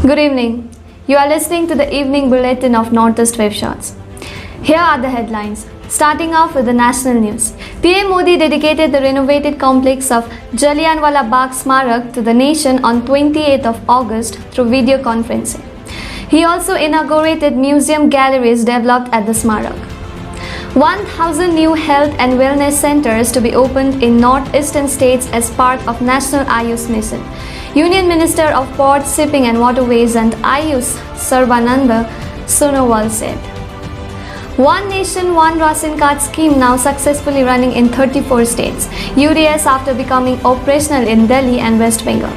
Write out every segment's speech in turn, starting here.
Good evening. You are listening to the evening bulletin of Northeast Wave Shots. Here are the headlines. Starting off with the national news. PM Modi dedicated the renovated complex of Jallianwala Bagh Smarak to the nation on 28th of August through video conferencing. He also inaugurated museum galleries developed at the Smarak. 1,000 new health and wellness centers to be opened in northeastern states as part of National Ayush Mission. Union Minister of Ports, Shipping and Waterways and Ayush Sarbananda Sonowal said. One Nation, One Ration Card scheme now successfully running in 34 states. UDS after becoming operational in Delhi and West Bengal.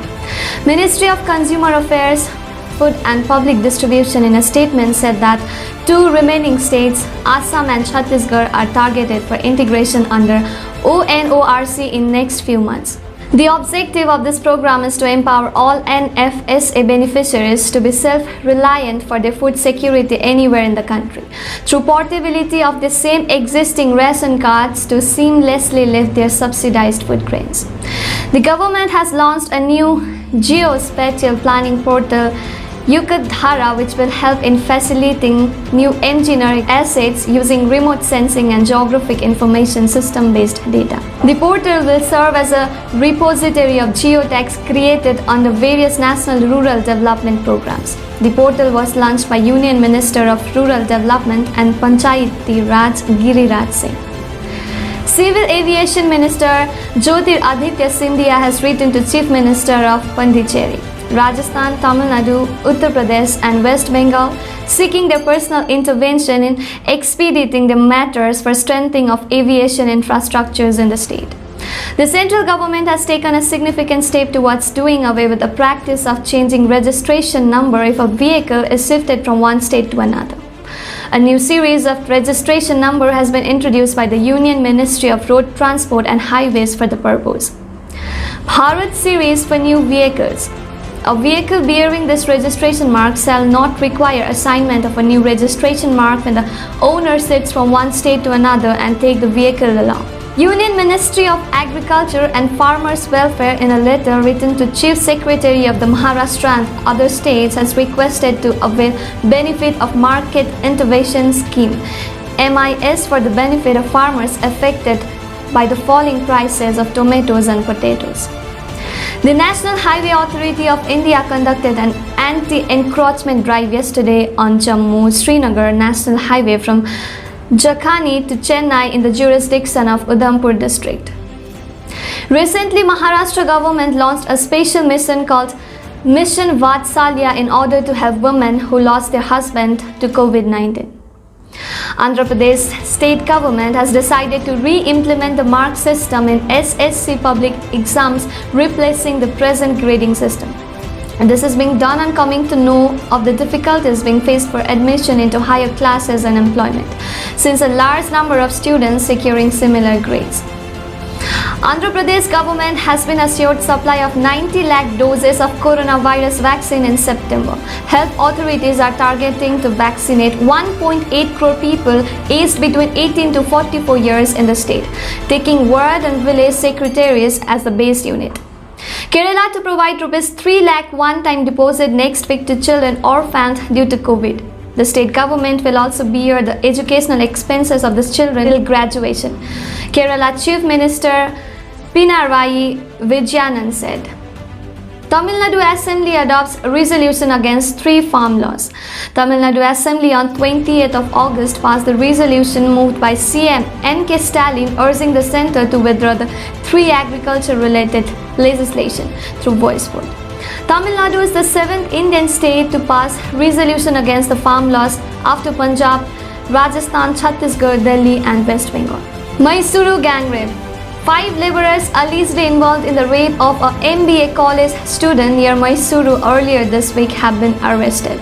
Ministry of Consumer Affairs, Food and Public Distribution in a statement said that two remaining states, Assam and Chhattisgarh, are targeted for integration under ONORC in next few months. The objective of this program is to empower all NFSA beneficiaries to be self-reliant for their food security anywhere in the country, through portability of the same existing ration cards to seamlessly lift their subsidized food grains. The government has launched a new geospatial planning portal, Yukadhara, which will help in facilitating new engineering assets using remote sensing and geographic information system-based data. The portal will serve as a repository of geotags created under various national rural development programs. The portal was launched by Union Minister of Rural Development and Panchayati Raj Giriraj Singh. Civil Aviation Minister Jyotir Aditya Scindia has written to Chief Minister of Pondicherry, Rajasthan, Tamil Nadu, Uttar Pradesh and West Bengal, seeking their personal intervention in expediting the matters for strengthening of aviation infrastructures in the state. The central government has taken a significant step towards doing away with the practice of changing registration number if a vehicle is shifted from one state to another. A new series of registration number has been introduced by the Union Ministry of Road Transport and Highways for the purpose. Bharat series for new vehicles. A vehicle bearing this registration mark shall not require assignment of a new registration mark when the owner shifts from one state to another and take the vehicle along. Union Ministry of Agriculture and Farmers Welfare, in a letter written to Chief Secretary of the Maharashtra and other states, has requested to avail benefit of Market Intervention Scheme MIS for the benefit of farmers affected by the falling prices of tomatoes and potatoes. The National Highway Authority of India conducted an anti-encroachment drive yesterday on Jammu-Srinagar National Highway from Jakhani to Chennai in the jurisdiction of Udhampur district. Recently, Maharashtra government launched a special mission called Mission Vatsalya in order to help women who lost their husband to COVID-19. Andhra Pradesh state government has decided to re-implement the mark system in SSC public exams, replacing the present grading system. And this is being done on coming to know of the difficulties being faced for admission into higher classes and employment, since a large number of students securing similar grades. Andhra Pradesh government has been assured supply of 90 lakh doses of coronavirus vaccine in September. Health authorities are targeting to vaccinate 1.8 crore people aged between 18 to 44 years in the state, taking ward and village secretaries as the base unit. Kerala to provide Rs 3 lakh one-time deposit next week to children orphaned due to COVID. The state government will also bear the educational expenses of these children till graduation. Kerala Chief Minister Pinarayi Vijayanan said. Tamil Nadu Assembly adopts a resolution against 3 farm laws. Tamil Nadu Assembly on 20th of August passed the resolution moved by CM N.K. Stalin urging the centre to withdraw the 3 agriculture-related legislation through voice vote. Tamil Nadu is the 7th Indian state to pass resolution against the farm laws after Punjab, Rajasthan, Chhattisgarh, Delhi and West Bengal. Mysuru gang rape. 5 laborers alleged involved in the rape of a MBA college student near Mysuru earlier this week have been arrested.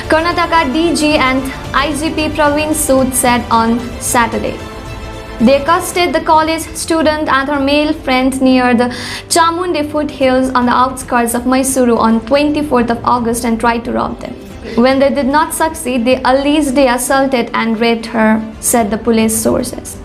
Karnataka DG and IGP Praveen Sood said on Saturday. They accosted the college student and her male friend near the Chamundi foothills on the outskirts of Mysuru on 24th of August and tried to rob them. When they did not succeed, they alleged they assaulted and raped her, said the police sources.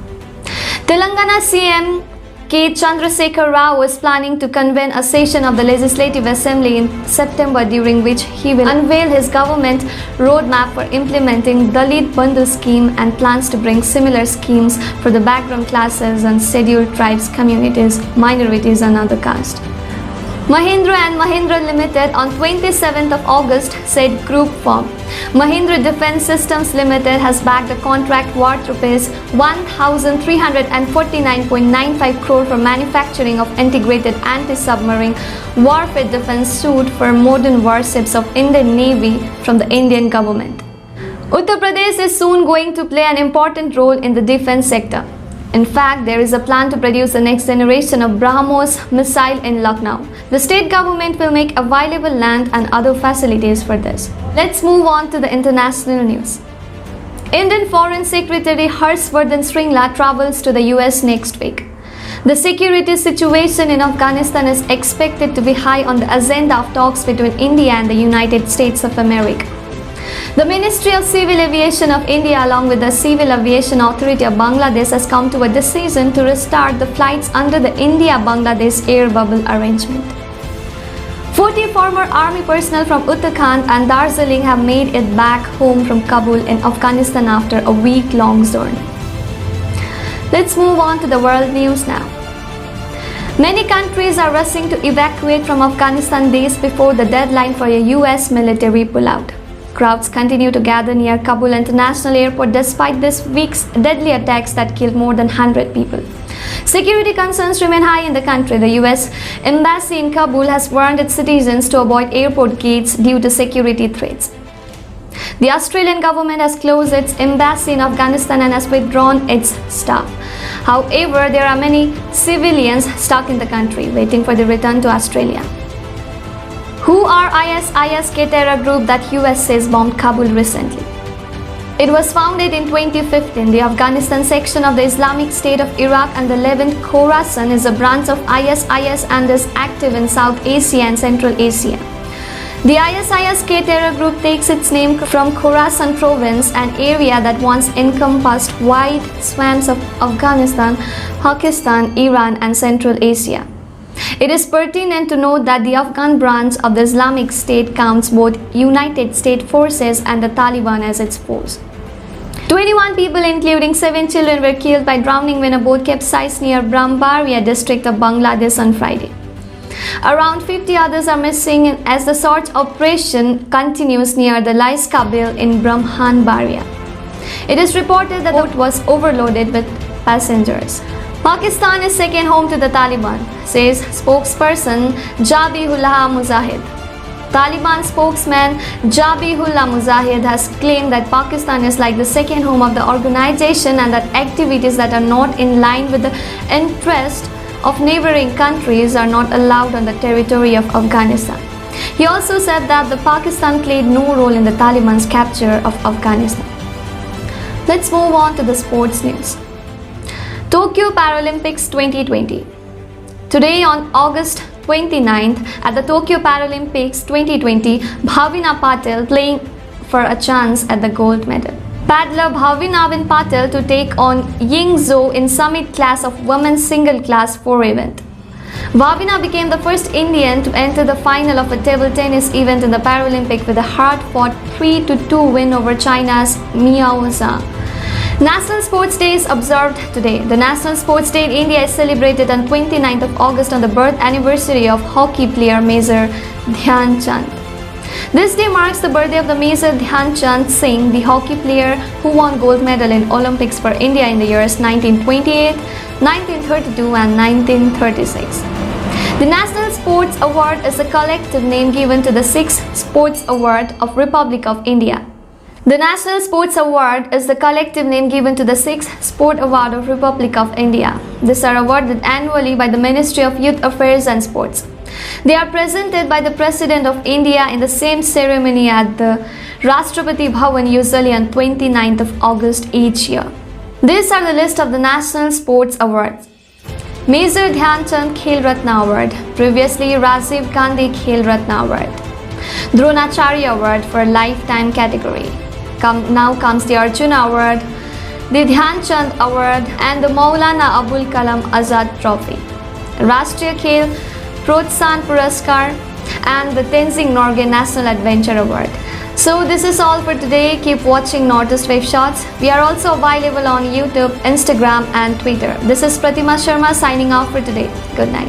Telangana CM K. Chandrasekhar Rao is planning to convene a session of the Legislative Assembly in September, during which he will unveil his government roadmap for implementing Dalit Bandhu scheme and plans to bring similar schemes for the background classes and scheduled tribes, communities, minorities and other castes. Mahindra and Mahindra Limited on 27th of August said group form. Mahindra Defence Systems Limited has backed a contract worth rupees 1,349.95 crore for manufacturing of integrated anti-submarine warfare defence suite for modern warships of Indian Navy from the Indian government. Uttar Pradesh is soon going to play an important role in the defence sector. In fact, there is a plan to produce the next generation of BrahMos missile in Lucknow. The state government will make available land and other facilities for this. Let's move on to the international news. Indian Foreign Secretary Harshvardhan Shringla travels to the US next week. The security situation in Afghanistan is expected to be high on the agenda of talks between India and the United States of America. The Ministry of Civil Aviation of India along with the Civil Aviation Authority of Bangladesh has come to a decision to restart the flights under the India-Bangladesh air bubble arrangement. 40 former army personnel from Uttarakhand and Darjeeling have made it back home from Kabul in Afghanistan after a week-long journey. Let's move on to the world news now. Many countries are rushing to evacuate from Afghanistan days before the deadline for a US military pullout. Crowds continue to gather near Kabul International Airport despite this week's deadly attacks that killed more than 100 people. Security concerns remain high in the country. The US Embassy in Kabul has warned its citizens to avoid airport gates due to security threats. The Australian government has closed its embassy in Afghanistan and has withdrawn its staff. However, there are many civilians stuck in the country waiting for the return to Australia. Who are ISIS-K terror group that US says bombed Kabul recently? It was founded in 2015. The Afghanistan section of the Islamic State of Iraq and the Levant Khorasan is a branch of ISIS and is active in South Asia and Central Asia. The ISIS-K terror group takes its name from Khorasan province, an area that once encompassed wide swathes of Afghanistan, Pakistan, Iran and Central Asia. It is pertinent to note that the Afghan branch of the Islamic State counts both United States forces and the Taliban as its foes. 21 people, including 7 children, were killed by drowning when a boat capsized near Brahmanbaria district of Bangladesh on Friday. Around 50 others are missing as the search operation continues near the Lais Kabil in Brahmanbaria. It is reported that the boat was overloaded with passengers. Pakistan is second home to the Taliban, says spokesperson Zabihullah Mujahid. Taliban spokesman Zabihullah Mujahid has claimed that Pakistan is like the second home of the organization and that activities that are not in line with the interest of neighboring countries are not allowed on the territory of Afghanistan. He also said that the Pakistan played no role in the Taliban's capture of Afghanistan. Let's move on to the sports news. Tokyo Paralympics 2020. Today on August 29th at the Tokyo Paralympics 2020, Bhavina Patel playing for a chance at the gold medal. Paddler Bhavina Patel to take on Ying Zhou in summit class of women's single class 4 event. Bhavina became the first Indian to enter the final of a table tennis event in the Paralympic with a hard-fought 3-2 win over China's Miao Zhang. National Sports Day is observed today. The National Sports Day in India is celebrated on 29th of August on the birth anniversary of hockey player Major Dhyan Chand. This day marks the birthday of the Major Dhyan Chand Singh, the hockey player who won gold medal in Olympics for India in the years 1928, 1932 and 1936. The National Sports Award is a collective name given to the 6th Sports Award of Republic of India. The National Sports Award is the collective name given to the 6th Sport Award of Republic of India. These are awarded annually by the Ministry of Youth Affairs and Sports. They are presented by the President of India in the same ceremony at the Rashtrapati Bhavan, usually on 29th of August each year. These are the list of the National Sports Awards. Major Dhyan Chand Khel Ratna Award, previously Rajiv Gandhi Khel Ratna Award. Dronacharya Award for lifetime category. Now comes the Arjuna Award, the Dhyan Chand Award and the Maulana Abul Kalam Azad Trophy, Rashtriya Khel Protsan Puraskar and the Tenzing Norgay National Adventure Award. So this is all for today. Keep watching Northeast Wave Shots. We are also available on YouTube, Instagram and Twitter. This is Pratima Sharma signing off for today. Good night.